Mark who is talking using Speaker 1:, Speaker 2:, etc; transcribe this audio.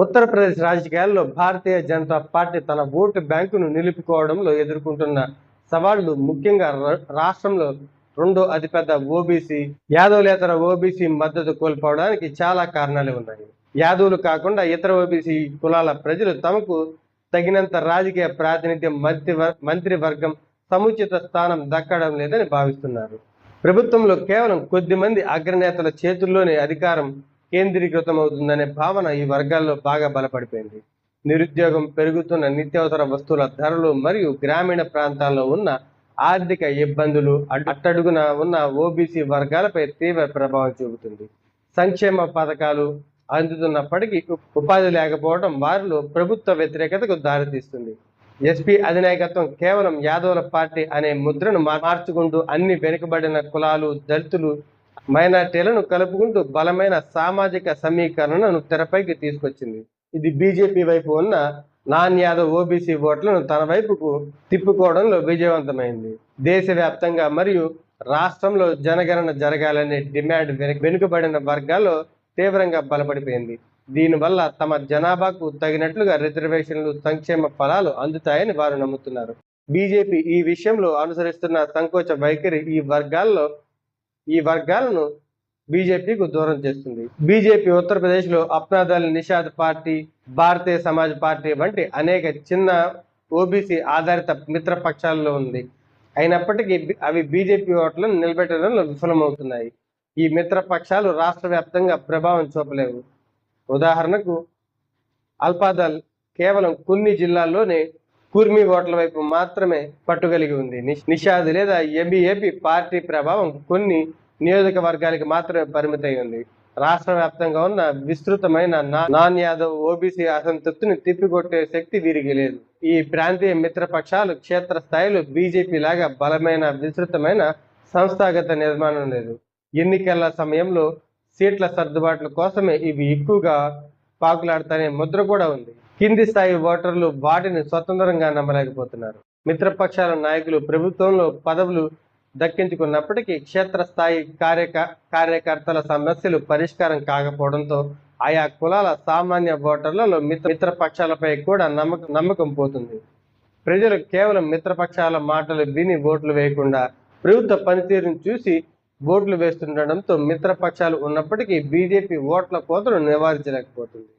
Speaker 1: ఉత్తరప్రదేశ్ రాజకీయాల్లో భారతీయ జనతా పార్టీ తన ఓటు బ్యాంకును నిలుపుకోవడంలో ఎదుర్కొంటున్న సవాళ్లు ముఖ్యంగా రాష్ట్రంలో రెండో అతిపెద్ద ఓబీసీ యాదవులేతర ఓబీసీ మద్దతు కోల్పోవడానికి చాలా కారణాలు ఉన్నాయి. యాదవులు కాకుండా ఇతర ఓబీసీ కులాల ప్రజలు తమకు తగినంత రాజకీయ ప్రాతినిధ్యం మంత్రివర్గం సముచిత స్థానం దక్కడం లేదని భావిస్తున్నారు. ప్రభుత్వంలో కేవలం కొద్ది మంది అగ్రనేతల చేతుల్లోనే అధికారం కేంద్రీకృతమవుతుందనే భావన ఈ వర్గాల్లో బాగా బలపడిపోయింది. నిరుద్యోగం, పెరుగుతున్న నిత్యావసర వస్తువుల ధరలు మరియు గ్రామీణ ప్రాంతాల్లో ఉన్న ఆర్థిక ఇబ్బందులు అట్టడుగున ఉన్న ఓబీసీ వర్గాలపై తీవ్ర ప్రభావం చూపుతుంది. సంక్షేమ పథకాలు అందుతున్నప్పటికీ ఉపాధి లేకపోవడం వారిలో ప్రభుత్వ వ్యతిరేకతకు దారితీస్తుంది. ఎస్పీ అధినాయకత్వం కేవలం యాదవుల పార్టీ అనే ముద్రను మార్చుకుంటూ అన్ని వెనుకబడిన కులాలు, దళితులు, మైనార్టీలను కలుపుకుంటూ బలమైన సామాజిక సమీకరణను తెరపైకి తీసుకొచ్చింది. ఇది బీజేపీ వైపు ఉన్న నాన్ యాదవ్ ఓబీసీ ఓట్లను తన వైపుకు తిప్పుకోవడంలో విజయవంతమైంది. దేశవ్యాప్తంగా మరియు రాష్ట్రంలో జనగణన జరగాలనే డిమాండ్ వెనుకబడిన వర్గాల్లో తీవ్రంగా బలపడిపోయింది. దీనివల్ల తమ జనాభాకు తగినట్లుగా రిజర్వేషన్లు, సంక్షేమ ఫలాలు అందుతాయని వారు నమ్ముతున్నారు. బీజేపీ ఈ విషయంలో అనుసరిస్తున్న సంకోచ వైఖరి ఈ వర్గాలను బీజేపీకు దూరం చేస్తుంది. బీజేపీ ఉత్తరప్రదేశ్లో అప్నాదల్, నిషాద్ పార్టీ, భారతీయ సమాజ్ పార్టీ వంటి అనేక చిన్న ఓబీసీ ఆధారిత మిత్రపక్షాలలో ఉంది. అయినప్పటికీ అవి బీజేపీ ఓట్లను నిలబెట్టడంలో విఫలమవుతున్నాయి. ఈ మిత్రపక్షాలు రాష్ట్ర వ్యాప్తంగా ప్రభావం చూపలేవు. ఉదాహరణకు అల్పాదల్ కేవలం కొన్ని జిల్లాల్లోనే కుర్మీ ఓట్ల వైపు మాత్రమే పట్టుగలిగి ఉంది. నిషాద్ లేదా ఎంబీఏపీ పార్టీ ప్రభావం కొన్ని నియోజకవర్గాలకు మాత్రమే పరిమితమై ఉంది. రాష్ట్ర వ్యాప్తంగా ఉన్న విస్తృతమైన నాన్ యాదవ్ ఓబీసీ అసంతృప్తిని తిప్పికొట్టే శక్తి వీరికి లేదు. ఈ ప్రాంతీయ మిత్రపక్షాలు క్షేత్ర స్థాయిలో బీజేపీ లాగా బలమైన విస్తృతమైన సంస్థాగత నిర్మాణం లేదు. ఎన్నికల సమయంలో సీట్ల సర్దుబాట్ల కోసమే ఇవి ఎక్కువగా పాకులాడతానే ముద్ర కూడా ఉంది. కింది స్థాయి ఓటర్లు వాటిని స్వతంత్రంగా నమ్మలేకపోతున్నారు. మిత్రపక్షాల నాయకులు ప్రభుత్వంలో పదవులు దక్కించుకున్నప్పటికీ క్షేత్రస్థాయి కార్యకర్తల సమస్యలు పరిష్కారం కాకపోవడంతో ఆయా కులాల సామాన్య ఓటర్లలో మిత్రపక్షాలపై కూడా నమ్మకం పోతుంది. ప్రజలు కేవలం మిత్రపక్షాల మాటలు విని ఓట్లు వేయకుండా ప్రభుత్వ పనితీరును చూసి ఓట్లు వేస్తుండటంతో మిత్రపక్షాలు ఉన్నప్పటికీ బీజేపీ ఓట్ల కోతను నివారించలేకపోతుంది.